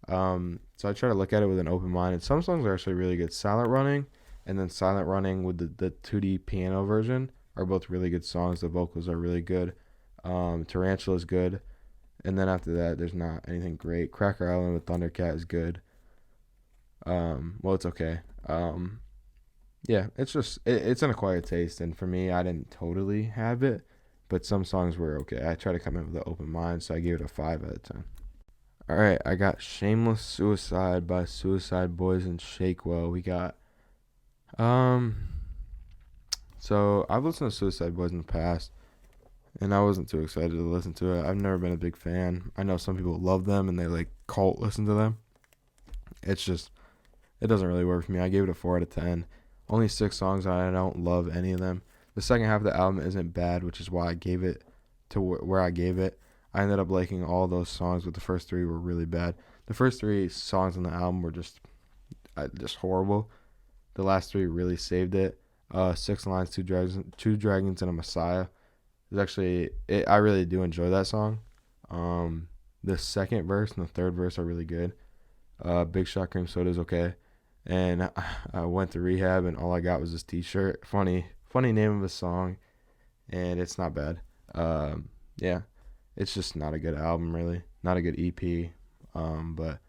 So I try to look at it with an open mind. And some songs are actually really good. Silent Running, and then Silent Running with the 2D piano version are both really good songs. The vocals are really good. Tarantula is good. And then after that, there's not anything great. Cracker Island with Thundercat is good. Well, it's okay. Yeah, it's an acquired taste, and for me, I didn't totally have it, but some songs were okay. I try to come in with an open mind, so I gave it a 5 out of 10. All right, I got Shameless Suicide by Suicide Boys and Shakewell. We got so I've listened to Suicide Boys in the past, and I wasn't too excited to listen to it. I've never been a big fan. I know some people love them and they like cult listen to them. It doesn't really work for me. I gave it a 4 out of 10. Only 6 songs, and I don't love any of them. The second half of the album isn't bad, which is why I gave it to where I gave it. I ended up liking all those songs, but the first 3 were really bad. The first 3 songs on the album were just horrible. The last 3 really saved it. 6 Lines, Two Dragons, and a Messiah. It's actually I really do enjoy that song. The second verse and the third verse are really good. Big Shot Cream Soda is okay, and I went to rehab, and all I got was this T-shirt. Funny name of a song, and it's not bad. Yeah, it's just not a good album, really. Not a good EP. But a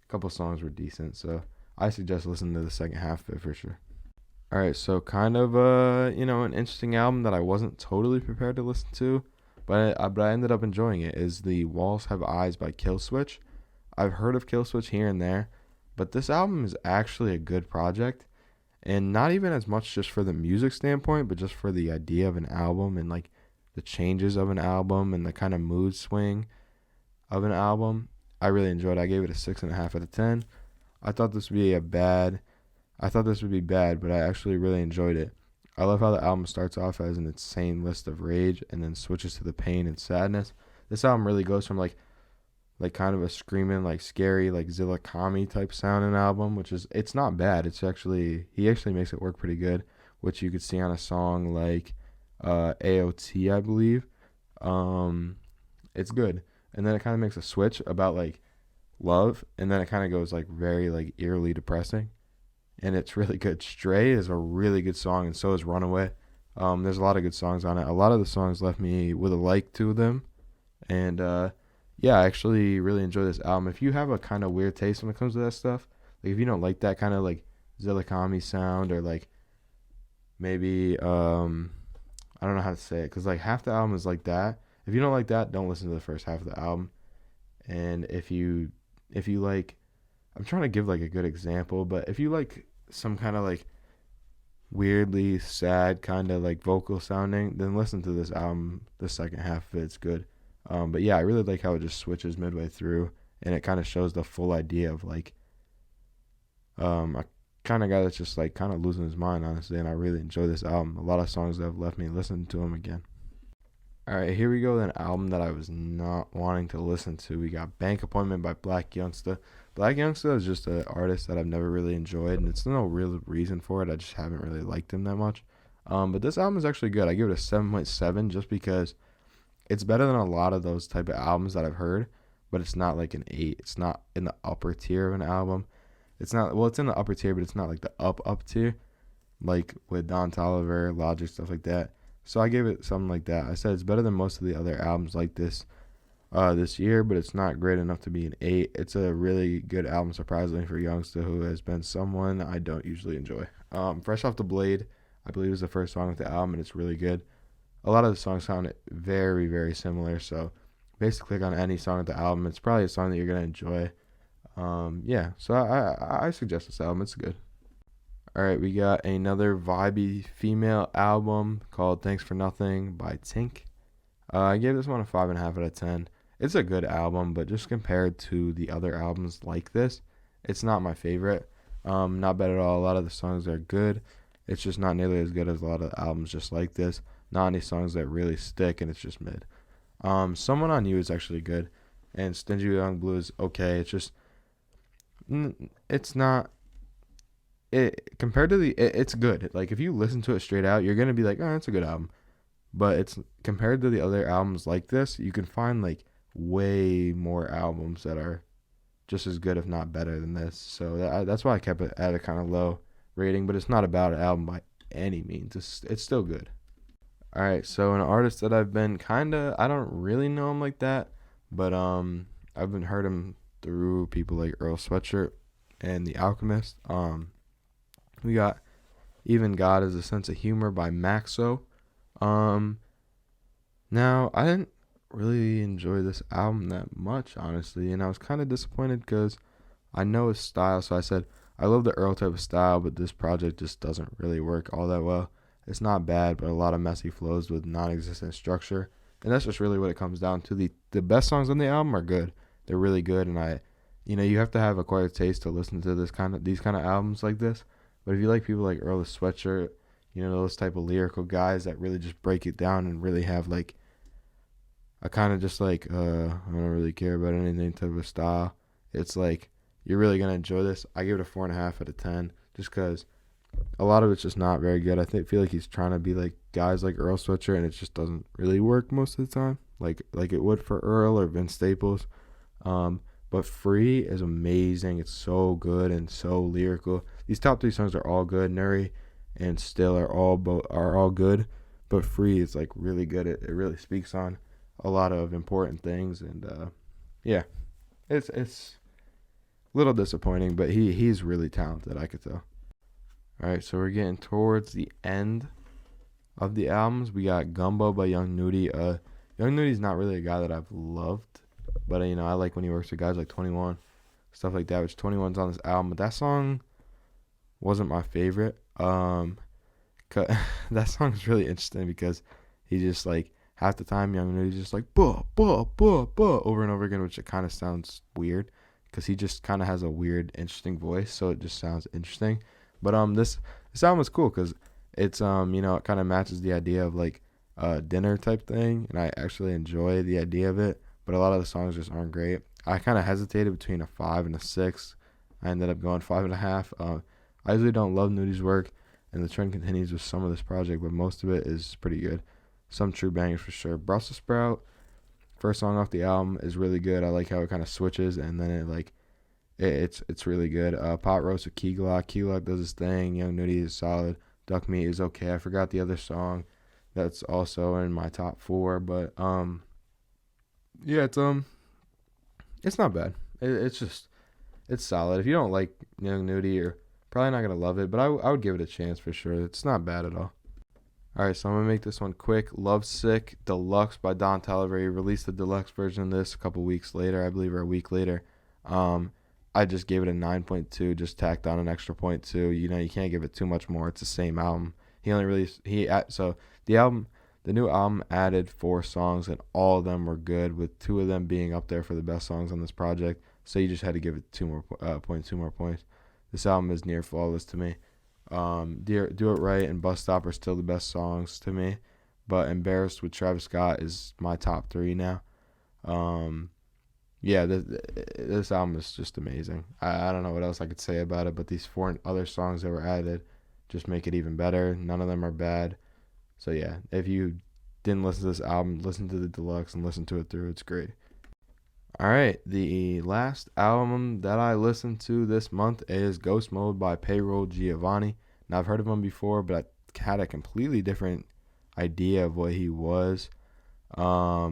couple songs were decent, so I suggest listening to the second half of it for sure. All right, so kind of an interesting album that I wasn't totally prepared to listen to, but I ended up enjoying it. Is the Walls Have Eyes by Killswitch. I've heard of Killswitch here and there, but this album is actually a good project, and not even as much just for the music standpoint, but just for the idea of an album and like the changes of an album and the kind of mood swing of an album. I really enjoyed it. I gave it a 6.5 out of 10. I thought this would be bad, but I actually really enjoyed it. I love how the album starts off as an insane list of rage and then switches to the pain and sadness. This album really goes from like kind of a screaming, like scary, like Zilla Kami type sounding album, it's not bad. He actually makes it work pretty good, which you could see on a song like AOT, I believe. It's good. And then it kind of makes a switch about like love, and then it kind of goes like very like eerily depressing, and it's really good. Stray is a really good song, and so is Runaway. There's a lot of good songs on it. A lot of the songs left me with a like to them, and yeah, I actually really enjoy this album. If you have a kind of weird taste when it comes to that stuff, like if you don't like that kind of like Zilla Kami sound, or like maybe I don't know how to say it, because like half the album is like that. If you don't like that, don't listen to the first half of the album. And if you like, I'm trying to give like a good example, but if you like some kind of like weirdly sad kind of like vocal sounding, then listen to this album. The second half of it's good. But yeah, I really like how it just switches midway through, and it kind of shows the full idea of like a kind of guy that's just like kind of losing his mind, honestly. And I really enjoy this album. A lot of songs that have left me listening to them again. All right, here we go. An album that I was not wanting to listen to. We got Bank Appointment by Black Youngsta. Black Youngsta is just an artist that I've never really enjoyed, and it's no real reason for it. I just haven't really liked him that much. But this album is actually good. I give it a 7.7 just because it's better than a lot of those type of albums that I've heard, but it's not like an 8. It's not in the upper tier of an album. It's not, well, it's in the upper tier, but it's not like the up tier, like with Don Tolliver, Logic, stuff like that. So I gave it something like that. I said it's better than most of the other albums like this year, but it's not great enough to be an 8. It's a really good album, surprisingly, for Youngsta, who has been someone I don't usually enjoy. Fresh Off the Blade, I believe, is the first song of the album, and it's really good. A lot of the songs sound very, very similar, so basically click on any song of the album. It's probably a song that you're going to enjoy. Yeah, so I suggest this album. It's good. All right, we got another vibey female album called Thanks for Nothing by Tink. I gave this one a 5.5 out of 10. It's a good album, but just compared to the other albums like this, it's not my favorite. Not bad at all. A lot of the songs are good. It's just not nearly as good as a lot of albums just like this. Not any songs that really stick, and it's just mid. Someone on You is actually good, and Stingy Young Blue is okay. It's just, it's not. Compared to it's good. Like if you listen to it straight out, you're gonna be like, oh, it's a good album. But it's compared to the other albums like this, you can find like way more albums that are just as good, if not better, than this. So that's why I kept it at a kind of low rating. But it's not a bad album by any means. It's still good. All right, so an artist that I've been I don't really know him like that, but I've been heard him through people like Earl Sweatshirt and The Alchemist. We got Even God Is a Sense of Humor by Maxo. Now, I didn't really enjoy this album that much, honestly, and I was kind of disappointed because I know his style, so I said, I love the Earl type of style, but this project just doesn't really work all that well. It's not bad, but a lot of messy flows with non-existent structure, and that's just really what it comes down to. The best songs on the album are good. They're really good, and you have to have acquired taste to listen to these kind of albums like this. But if you like people like Earl Sweatshirt, those type of lyrical guys that really just break it down and really have like a kind of just like I don't really care about anything type of style, it's like you're really gonna enjoy this. I give it a 4.5 out of 10 just because a lot of it's just not very good. I feel like he's trying to be like guys like Earl Sweatshirt, and it just doesn't really work most of the time, like it would for Earl or Vince Staples. But Free is amazing. It's so good and so lyrical. these top 3 songs are all good. Nuri and Still are all good, but Free is like really good. It really speaks on a lot of important things, and yeah, it's a little disappointing, but he's really talented, I could tell. All right, so we're getting towards the end of the albums. We got Gumbo by Young Nudie. Young Nudie's not really a guy that I've loved, but I like when he works with guys like 21, stuff like that, which 21's on this album, but that song wasn't my favorite. That song is really interesting because he just like half the time Young Nudie's just like buh buh buh buh over and over again, which it kind of sounds weird because he just kind of has a weird, interesting voice, so it just sounds interesting. But this album is cool because it's it kind of matches the idea of like a dinner type thing, and I actually enjoy the idea of it. But a lot of the songs just aren't great. I kind of hesitated between a 5 and a 6. I ended up going 5.5. I usually don't love Nudie's work, and the trend continues with some of this project, but most of it is pretty good. Some true bangers for sure. Brussels Sprout, first song off the album, is really good. I like how it kind of switches, and then it's really good. Pot Roast with Key Glock. Key Glock does his thing. Young Nudie is solid. Duck Meat is okay. I forgot the other song that's also in my top 4, but yeah, it's not bad. It's solid. If you don't like Young Nudie, you're probably not gonna love it, but I would give it a chance for sure. It's not bad at all. All right, so I'm gonna make this one quick. Lovesick Deluxe by Don Tolliver. He released the deluxe version of this a couple weeks later, I believe, or a week later. I just gave it a 9.2, just tacked on an extra 0.2. You can't give it too much more. It's the same album. The new album added 4 songs, and all of them were good, with 2 of them being up there for the best songs on this project. So you just had to give it 2 more points. This album is near flawless to me. Do It Right and Bus Stop are still the best songs to me, but Embarrassed with Travis Scott is my top 3 now. Yeah, this album is just amazing. I don't know what else I could say about it, but these 4 other songs that were added just make it even better. None of them are bad. So yeah, if you didn't listen to this album, listen to the deluxe and listen to it through. It's great. All right, the last album that I listened to this month is Ghost Mode by Payroll Giovanni. Now, I've heard of him before, but I had a completely different idea of what he was. I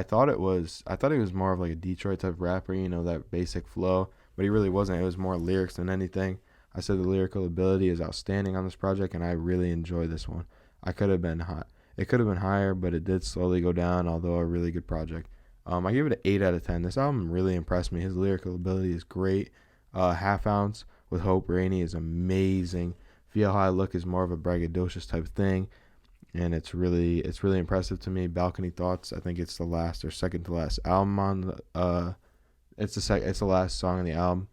thought he was more of like a Detroit type rapper, that basic flow, but he really wasn't. It was more lyrics than anything. I said the lyrical ability is outstanding on this project, and I really enjoy this one. It could have been higher, but it did slowly go down, although a really good project. I give it an 8 out of 10. This album really impressed me. His lyrical ability is great. Half Ounce with Hope Rainey is amazing. Feel How I Look is more of a braggadocious type thing, and it's really impressive to me. Balcony Thoughts, I think it's the last or second to last album on it's the last song on the album.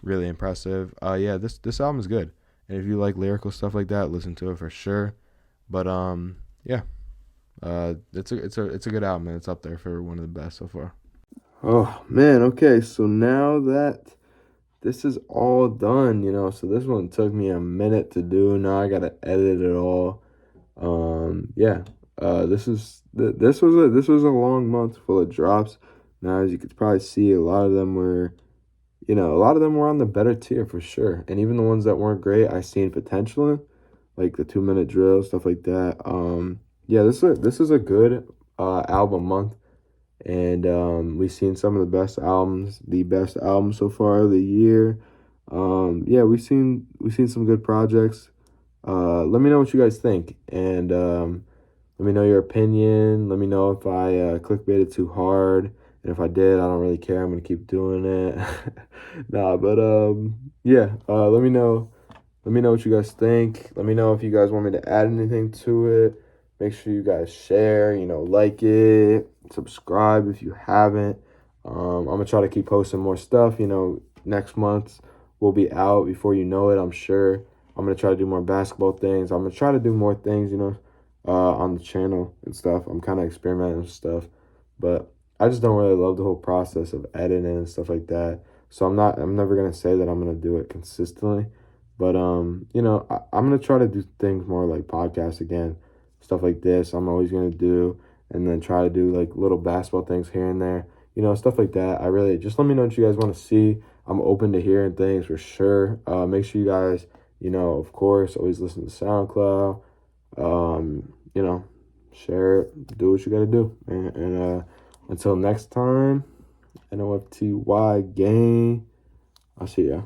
Really impressive. Yeah, this album is good, and if you like lyrical stuff like that, listen to it for sure. But yeah, it's a good album, and it's up there for one of the best so far. Oh man, okay, so now that this is all done, so this one took me a minute to do. Now I gotta edit it all. Yeah. This was a long month full of drops. Now, as you could probably see, a lot of them were on the better tier for sure. And even the ones that weren't great, I seen potential in, like the 2-minute drill, stuff like that. Yeah, this is a good album month, and we've seen some of the best albums so far of the year. Yeah, we've seen some good projects. Let me know what you guys think, and let me know your opinion. Let me know if I clickbaited too hard, and if I did, I don't really care. I'm gonna keep doing it. Nah, but yeah. Let me know. Let me know what you guys think. Let me know if you guys want me to add anything to it. Make sure you guys share. Like it, subscribe if you haven't. I'm gonna try to keep posting more stuff. Next month will be out before you know it, I'm sure. I'm going to try to do more basketball things. I'm going to try to do more things, on the channel and stuff. I'm kind of experimenting with stuff. But I just don't really love the whole process of editing and stuff like that. So I'm never going to say that I'm going to do it consistently. But, I'm going to try to do things more like podcasts again. Stuff like this I'm always going to do. And then try to do like little basketball things here and there. Stuff like that. Just let me know what you guys want to see. I'm open to hearing things for sure. Make sure you guys, of course, always listen to SoundCloud. Share it, do what you gotta do, man. And until next time, NOFTY gang. I'll see ya.